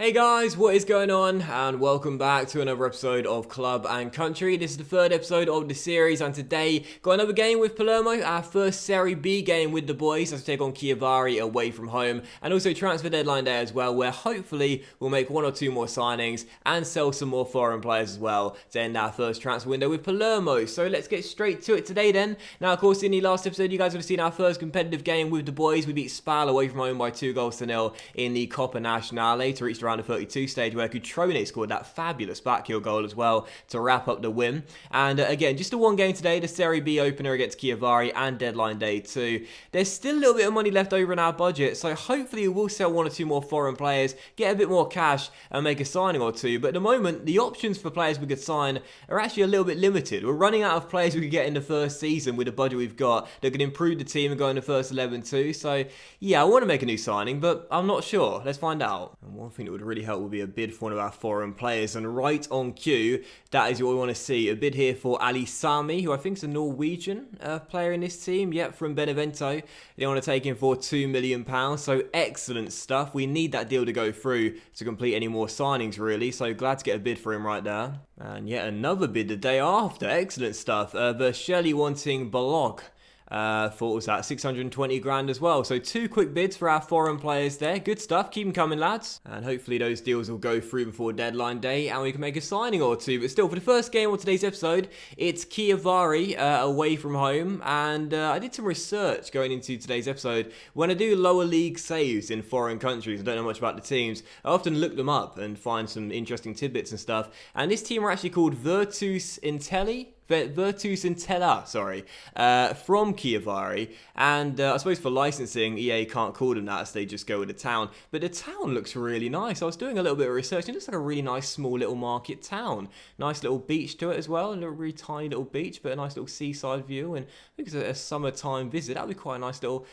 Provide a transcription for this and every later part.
Hey guys, what is going on? And welcome back to another episode of Club and Country. This is the third episode of the series, and today got another game with Palermo, our first Serie B game with the boys as we take on Chiavari away from home, and also transfer deadline day as well, where hopefully we'll make one or two more signings and sell some more foreign players as well to end our first transfer window with Palermo. So let's get straight to it today then. Now, of course, in the last episode, you guys would have seen our first competitive game with the boys. We beat Spal away from home by 2-0 in the Coppa Nazionale to reach around the 32 stage, where Cutrone scored that fabulous backheel goal as well to wrap up the win. And again, just a one game today, the Serie B opener against Chiavari and deadline day 2. There's still a little bit of money left over in our budget, so hopefully we'll sell one or two more foreign players, get a bit more cash and make a signing or two. But at the moment, the options for players we could sign are actually a little bit limited. We're running out of players we could get in the first season with the budget we've got that could improve the team and go in the first 11 too. So yeah, I want to make a new signing, but I'm not sure. Let's find out. And one thing that would really help would be a bid for one of our foreign players, and right on cue, that is what we want to see. A bid here for Ali Sami, who I think is a Norwegian player in this team. Yep, from Benevento. They want to take him for £2 million, so excellent stuff. We need that deal to go through to complete any more signings, really, so glad to get a bid for him right there. And yet another bid the day after. Excellent stuff. Vercelli wanting Balog. For what was that, 620 grand as well. So two quick bids for our foreign players there. Good stuff. Keep them coming, lads. And hopefully those deals will go through before deadline day and we can make a signing or two. But still, for the first game of today's episode, it's Chiavari away from home. And I did some research going into today's episode. When I do lower league saves in foreign countries, I don't know much about the teams, I often look them up and find some interesting tidbits and stuff. And this team are actually called Virtus Intella, from Chiavari, and I suppose for licensing, EA can't call them that as they just go with the town, but the town looks really nice. I was doing a little bit of research, and it looks like a really nice small little market town. Nice little beach to it as well, a little really tiny little beach, but a nice little seaside view, and I think it's a summertime visit. That would be quite a nice little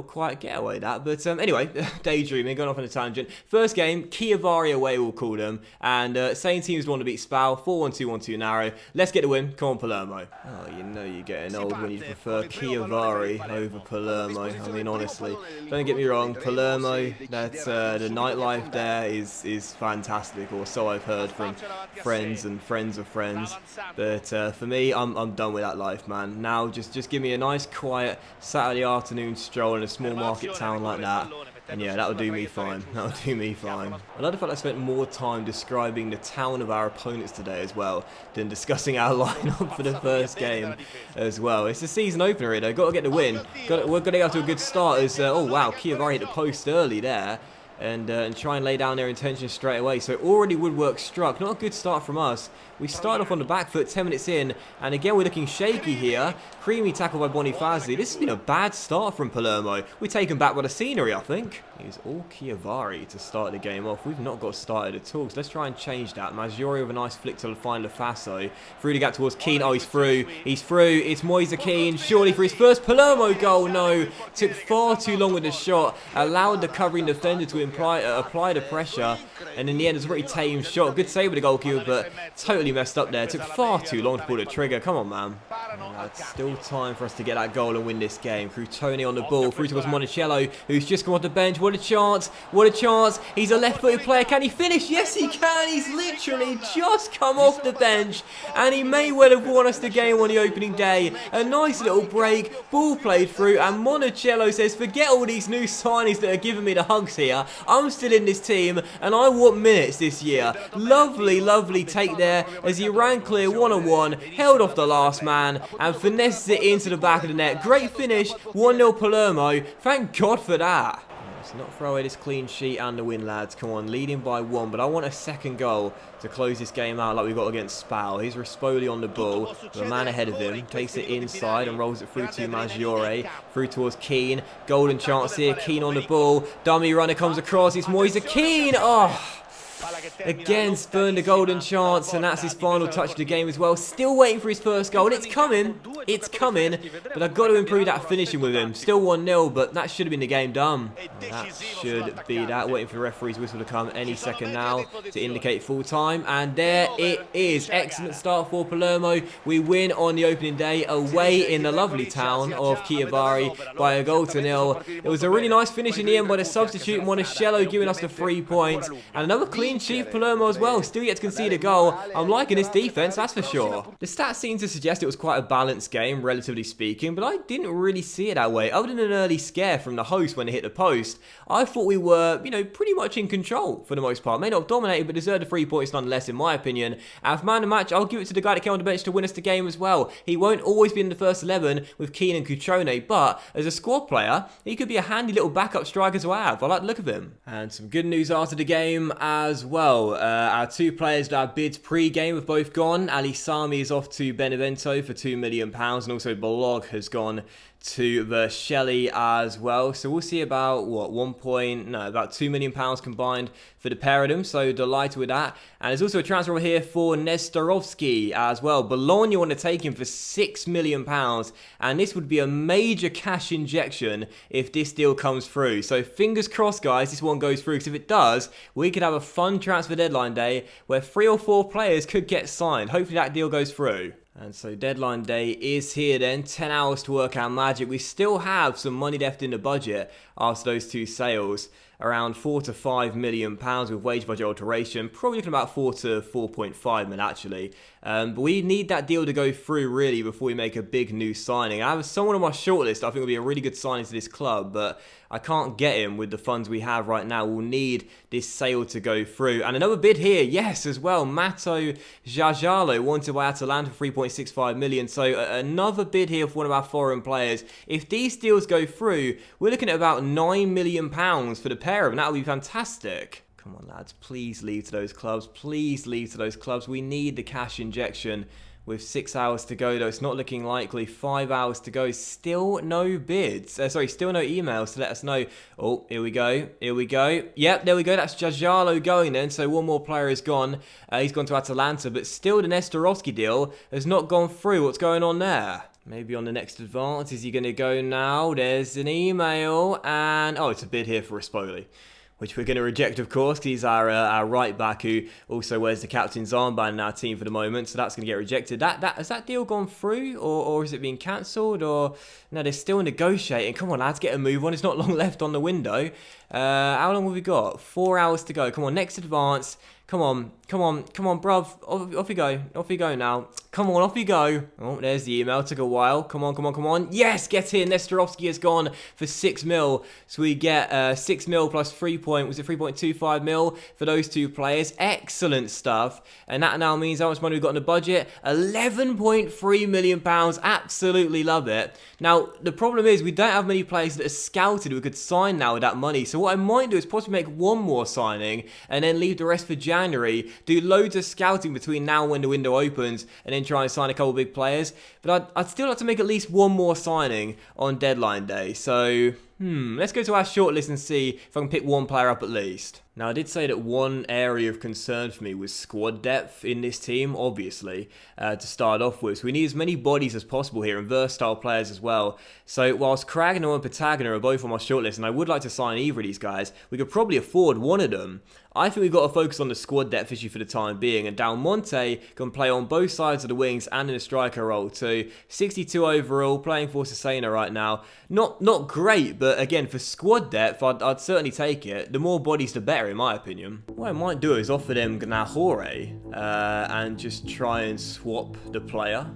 quiet getaway, that. But anyway, daydreaming, going off on a tangent. First game, Chiavari away, we'll call them. And same teams want to beat Spal. 4-1-2-1-2 narrow. Let's get the win. Come on, Palermo. Oh, you know you're getting old when you prefer Chiavari over Palermo. I mean, honestly. Don't get me wrong, Palermo, that's, the nightlife there is fantastic. Or so I've heard from friends and friends of friends. But for me, I'm done with that life, man. Now, just give me a nice, quiet Saturday afternoon stroll in a small market town like that, and yeah, that'll do me fine. That'll do me fine. I love the fact I spent more time describing the town of our opponents today as well than discussing our lineup for the first game as well. It's the season opener here though. Got to get the win. We're going to go to a good start as oh wow, Chiavari hit the post early there. And try and lay down their intentions straight away. So already woodwork struck. Not a good start from us. We started off on the back foot 10 minutes in. And again, we're looking shaky here. Creamy tackle by Bonifazi. This has been a bad start from Palermo. We're taken back by the scenery, I think. It's all Chiavari to start the game off. We've not got started at all. So let's try and change that. Maggiore with a nice flick to find Lafaso. Through the gap towards Keane. Oh, he's through. He's through. It's Moise Keane. Surely for his first Palermo goal. No. Took far too long with the shot. Allowed the covering defender to apply the pressure, and in the end it's a pretty tame shot. Good save with the goalkeeper, but totally messed up there. Took far too long to pull the trigger. Come on, man. It's still time for us to get that goal and win this game. Crutone on the ball, through towards Monticello, who's just come off the bench. What a chance, what a chance. He's a left-footed player. Can he finish? Yes, he can. He's literally just come off the bench, and he may well have won us the game on the opening day. A nice little break, ball played through, and Monticello says, forget all these new signings that are giving me the hugs here. I'm still in this team, and I want minutes this year. Lovely, lovely take there as he ran clear one-on-one, held off the last man, and finesses it into the back of the net. Great finish, 1-0 Palermo. Thank God for that. Let's not throw away this clean sheet and the win, lads. Come on, leading by 1, but I want a second goal to close this game out like we got against Spal. Here's Rispoli on the ball, with a man ahead of him, takes it inside and rolls it through to Maggiore, through towards Keane. Golden chance here, Keane on the ball, dummy runner comes across, it's Moise Keane. Oh, Again, spurned a golden chance, and that's his final touch of the game as well. Still waiting for his first goal. It's coming. It's coming. But I've got to improve that finishing with him. Still 1-0, but that should have been the game done. That should be that. Waiting for the referee's whistle to come any second now to indicate full time. And there it is. Excellent start for Palermo. We win on the opening day away in the lovely town of Chiavari by a goal to 0. It was a really nice finish in the end by the substitute Monticello, giving us the 3 points. And another clean sheet for Palermo as well. Still yet to concede a goal. I'm liking this defense, that's for sure. The stats seem to suggest it was quite a balanced game, relatively speaking, but I didn't really see it that way. Other than an early scare from the host when they hit the post, I thought we were, pretty much in control for the most part. May not have dominated, but deserved the 3 points nonetheless, in my opinion. And for man of the match, I'll give it to the guy that came on the bench to win us the game as well. He won't always be in the first 11 with Keane and Cutrone, but as a squad player, he could be a handy little backup striker to have. I like the look of him. And some good news after the game as well. Our 2 players that our bids pre-game have both gone. Ali Sami is off to Benevento for £2 million, and also Bolog has gone to Vercelli as well. So we'll see about about £2 million combined for the pair of them. So delighted with that. And there's also a transfer over here for Nestorovsky as well. Bologna want to take him for £6 million, and this would be a major cash injection if this deal comes through. So fingers crossed, guys, this one goes through, because if it does, we could have a fun transfer deadline day where 3 or 4 players could get signed. Hopefully that deal goes through. And so deadline day is here then, 10 hours to work our magic. We still have some money left in the budget after those 2 sales. Around £4 to £5 million with wage budget alteration. Probably looking about 4 to 4.5 million actually. But we need that deal to go through really before we make a big new signing. I have someone on my shortlist I think will be a really good signing to this club, but I can't get him with the funds we have right now. We'll need this sale to go through. And another bid here, yes, as well. Mato Jajalo wanted by Atalanta for 3.65 million. So another bid here for one of our foreign players. If these deals go through, we're looking at about £9 million for the pair of them. That would be fantastic. Come on, lads, please leave to those clubs. Please leave to those clubs. We need the cash injection. With 6 hours to go, though, it's not looking likely. 5 hours to go. Still no bids. Still no emails to let us know. Oh, here we go. Here we go. Yep, there we go. That's Jajalo going then. So one more player is gone. He's gone to Atalanta. But still the Nestorovsky deal has not gone through. What's going on there? Maybe on the next advance. Is he going to go now? There's an email. And, oh, it's a bid here for Rispoli, which we're going to reject, of course, because he's our right back who also wears the captain's armband in our team for the moment, so that's going to get rejected. Has that deal gone through, or is it being cancelled, or no, they're still negotiating. Come on, lads, get a move on. It's not long left on the window. How long have we got? 4 hours to go. Come on, next advance. Come on, bruv. Off you go. Off you go now. Come on, off you go. Oh, there's the email. Took a while. Come on. Yes, get in. Nestorovsky has gone for 6 mil. So we get 6 mil plus 3.25 mil for those 2 players. Excellent stuff. And that now means how much money we've got in the budget? £11.3 million. Absolutely love it. Now, the problem is we don't have many players that are scouted who could sign now with that money. So what I might do is possibly make one more signing and then leave the rest for January, do loads of scouting between now and when the window opens, and then try and sign a couple of big players. But I'd still like to make at least one more signing on deadline day. So, let's go to our shortlist and see if I can pick one player up at least. Now, I did say that one area of concern for me was squad depth in this team, obviously, to start off with. So we need as many bodies as possible here, and versatile players as well. So whilst Kragno and Patagna are both on my shortlist, and I would like to sign either of these guys, we could probably afford one of them. I think we've got to focus on the squad depth issue for the time being, and Del Monte can play on both sides of the wings and in a striker role too. 62 overall, playing for Cesena right now. Not great, but again, for squad depth, I'd certainly take it. The more bodies, the better, in my opinion. What I might do is offer them Gnahore and just try and swap the player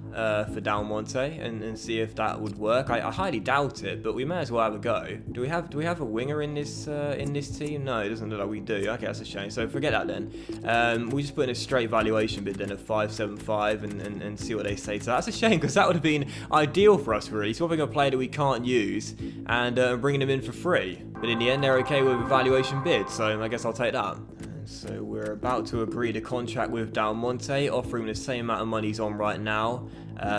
for Del Monte and see if that would work. I highly doubt it, but we may as well have a go. Do we have a winger in this team? No, it doesn't look like we do. Okay, that's a shame. So forget that then. We just put in a straight valuation bid then of 575 and see what they say. So that's a shame, because that would have been ideal for us really. Swapping a player that we can't use and bringing them in for free. But in the end, they're okay with a valuation bid, so I guess I'll take that. So we're about to agree to contract with Del Monte, offering the same amount of money he's on right now.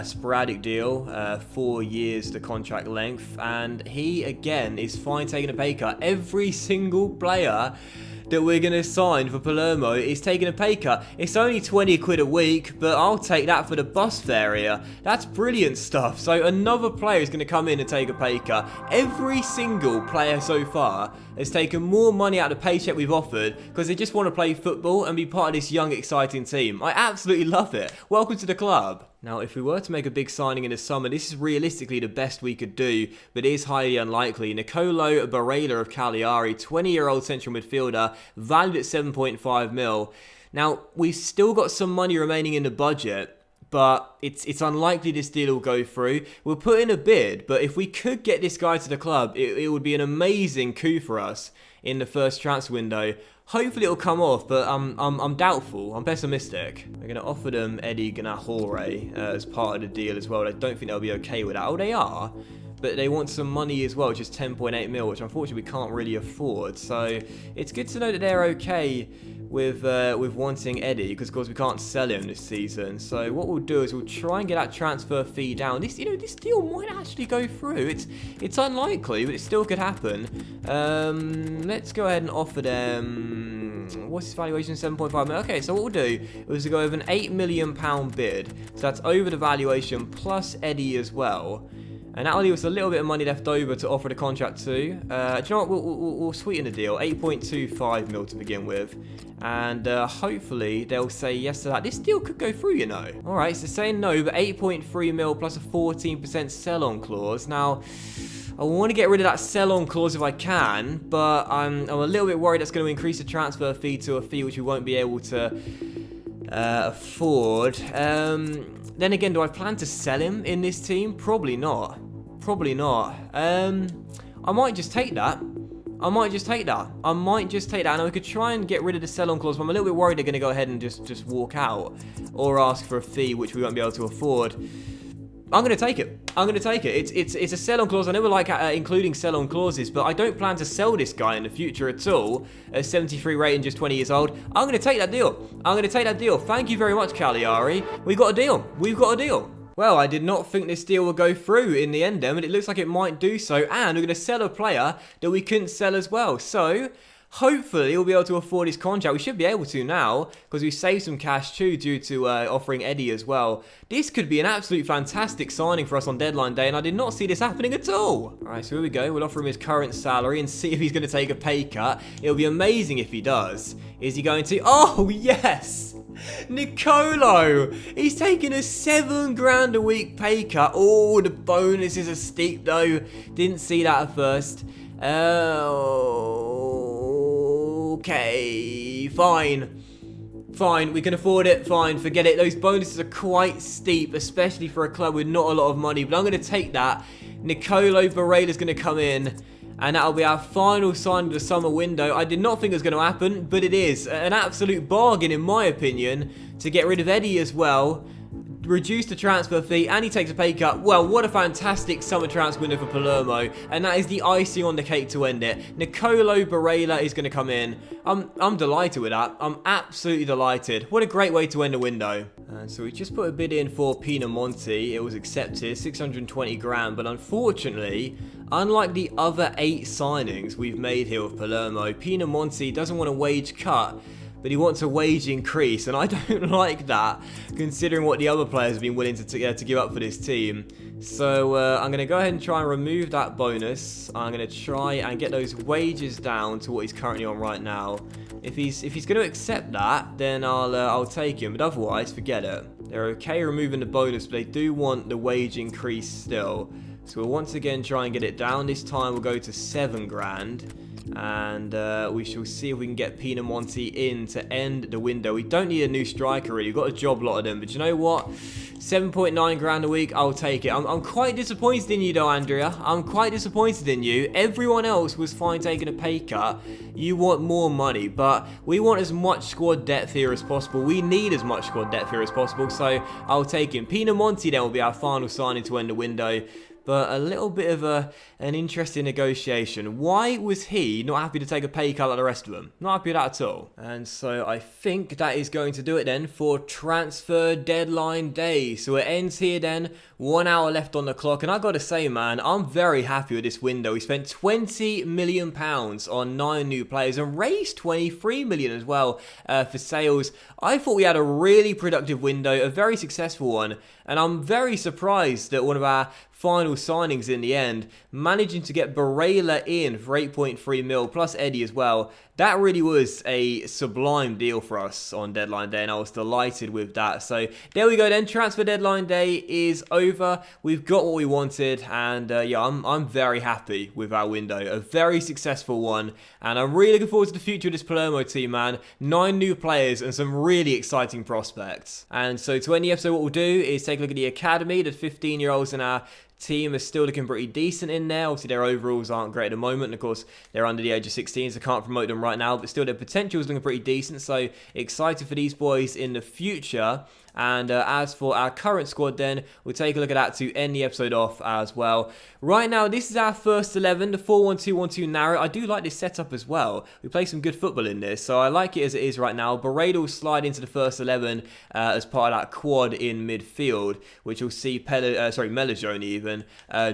Sporadic deal, 4 years the contract length, and he again is fine taking a pay cut. Every single player that we're going to sign for Palermo is taking a pay cut. It's only 20 quid a week, but I'll take that for the bus fare here. That's brilliant stuff. So another player is going to come in and take a pay cut. Every single player so far has taken more money out of the paycheck we've offered because they just want to play football and be part of this young, exciting team. I absolutely love it. Welcome to the club. Now, if we were to make a big signing in the summer, this is realistically the best we could do, but it is highly unlikely. Nicolo Barella of Cagliari, 20-year-old central midfielder, valued at 7.5 mil. Now, we've still got some money remaining in the budget, but it's unlikely this deal will go through. We'll put in a bid, but if we could get this guy to the club, it would be an amazing coup for us in the first transfer window. Hopefully it'll come off, but I'm doubtful. I'm pessimistic. We're going to offer them Eddie Ganahore as part of the deal as well. I don't think they'll be okay with that. Oh, they are. But they want some money as well, which is 10.8 mil, which unfortunately we can't really afford. So it's good to know that they're okay with wanting Eddie, because of course we can't sell him this season. So what we'll do is we'll try and get that transfer fee down. This deal might actually go through. It's unlikely, but it still could happen. Let's go ahead and offer them. What's his valuation? 7.5 million. Okay, so what we'll do is we'll go with an £8 million bid. So that's over the valuation plus Eddie as well. And that'll leave us a little bit of money left over to offer the contract to. Do you know what? We'll sweeten the deal. 8.25 mil to begin with. And hopefully they'll say yes to that. This deal could go through, you know. Alright, so saying no, but 8.3 mil plus a 14% sell-on clause. Now, I want to get rid of that sell-on clause if I can, but I'm a little bit worried that's going to increase the transfer fee to a fee which we won't be able to afford. Then again, do I plan to sell him in this team? Probably not. Probably not. I might just take that. I might just take that. And I could try and get rid of the sell-on clause, but I'm a little bit worried they're going to go ahead and just walk out or ask for a fee which we won't be able to afford. I'm going to take it. It's a sell-on clause. I never like including sell-on clauses, but I don't plan to sell this guy in the future at all. A 73 rating, just 20 years old. I'm going to take that deal. Thank you very much, Cagliari. We've got a deal. Well, I did not think this deal would go through in the end, but it looks like it might do so. And we're going to sell a player that we couldn't sell as well. So hopefully we'll be able to afford his contract. We should be able to now, because we saved some cash too due to offering Eddie as well. This could be an absolute fantastic signing for us on deadline day, and I did not see this happening at all. Alright, so here we go. We'll offer him his current salary and see if he's going to take a pay cut. It'll be amazing if he does. Is he going to? Oh, yes! Nicolo! He's taking a $7 a week pay cut. Oh, the bonuses are steep though. Didn't see that at first. Okay, fine, we can afford it, fine, forget it. Those bonuses are quite steep, especially for a club with not a lot of money, but I'm going to take that. Nicolo Barella's going to come in, and that'll be our final sign of the summer window. I did not think it was going to happen, but it is. An absolute bargain, in my opinion, to get rid of Eddie as well. Reduce the transfer fee, and he takes a pay cut. Well, what a fantastic summer transfer window for Palermo, and that is the icing on the cake to end it. Nicolo Barella is going to come in. I'm delighted with that. I'm absolutely delighted. What a great way to end a window. So we just put a bid in for Pinamonti. It was accepted, 620 grand, but unfortunately, unlike the other 8 signings we've made here with Palermo, Pinamonti doesn't want a wage cut, but he wants a wage increase, and I don't like that, considering what the other players have been willing to give up for this team. So I'm going to go ahead and try and remove that bonus. I'm going to try and get those wages down to what he's currently on right now. If he's going to accept that, then I'll take him, but otherwise, forget it. They're okay removing the bonus, but they do want the wage increase still. So we'll once again try and get it down. This time we'll go to 7 grand. And we shall see if we can get Pinamonti in to end the window. We don't need a new striker really. We've got a job lot of them. But you know what? 7.9 grand a week, I'll take it. I'm quite disappointed in you though, Andrea. I'm quite disappointed in you. Everyone else was fine taking a pay cut. You want more money, but we want as much squad depth here as possible. We need as much squad depth here as possible, so I'll take him. Pinamonti then will be our final signing to end the window. but a little bit of an interesting negotiation. Why was he not happy to take a pay cut like the rest of them? Not happy with that at all. And so I think that is going to do it then for transfer deadline day. So it ends here then, 1 hour left on the clock, and I gotta say, man, I'm very happy with this window. We spent £20 million on 9 new players and raised 23 million as well for sales. I thought we had a really productive window, a very successful one, and I'm very surprised that one of our final signings in the end, managing to get Barella in for 8.3 mil plus Eddie as well. That really was a sublime deal for us on deadline day, and I was delighted with that. So there we go then, transfer deadline day is over. We've got what we wanted, and yeah, I'm very happy with our window. A very successful one, and I'm really looking forward to the future of this Palermo team, man. 9 new players and some really exciting prospects. And so to end the episode, what we'll do is take a look at the academy. The 15-year-olds in our team is still looking pretty decent in there. Obviously, their overalls aren't great at the moment, and of course, they're under the age of 16, so can't promote them right now, but still their potential is looking pretty decent, so excited for these boys in the future. And as for our current squad then, we'll take a look at that to end the episode off as well. Right now, this is our first 11, the 4-1-2-1-2 narrow. I do like this setup as well. We play some good football in this, so I like it as it is right now. Barredo will slide into the first 11 as part of that quad in midfield, which will see Melanzoni even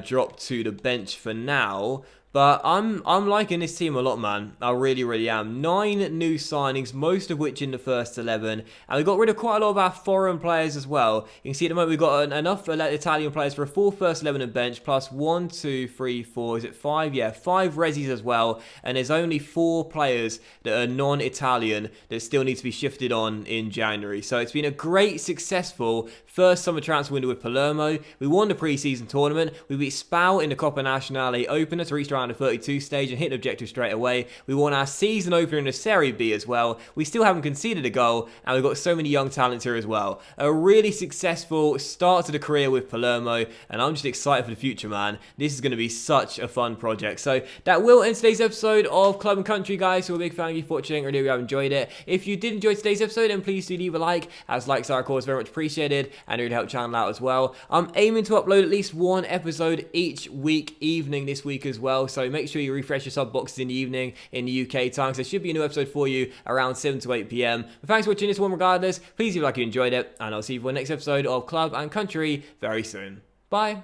drop to the bench for now. But I'm liking this team a lot, man. I really, really am. 9 new signings, most of which in the first 11. And we got rid of quite a lot of our foreign players as well. You can see at the moment we've got enough Italian players for a full first 11 and bench, plus 1, 2, 3, 4, is it 5? Yeah, 5 Resis as well. And there's only 4 players that are non-Italian that still need to be shifted on in January. So it's been a great, successful first summer transfer window with Palermo. We won the pre-season tournament. We beat Spal in the Coppa Nazionale opener to reach around the 32 stage and hit the objective straight away. We won our season opener in the Serie B as well. We still haven't conceded a goal, and we've got so many young talents here as well. A really successful start to the career with Palermo, and I'm just excited for the future, man. This is going to be such a fun project. So that will end today's episode of Club and Country, guys. So a big fan of you for watching. I really hope you have enjoyed it. If you did enjoy today's episode, then please do leave a like, as likes are of course very much appreciated, and it would help the channel out as well. I'm aiming to upload at least 1 episode each week evening this week as well, so make sure you refresh your sub boxes in the evening in the UK time, so there should be a new episode for you around 7 to 8 PM. But thanks for watching this one regardless. Please leave a like if you enjoyed it, and I'll see you for the next episode of Club and Country very soon. Bye.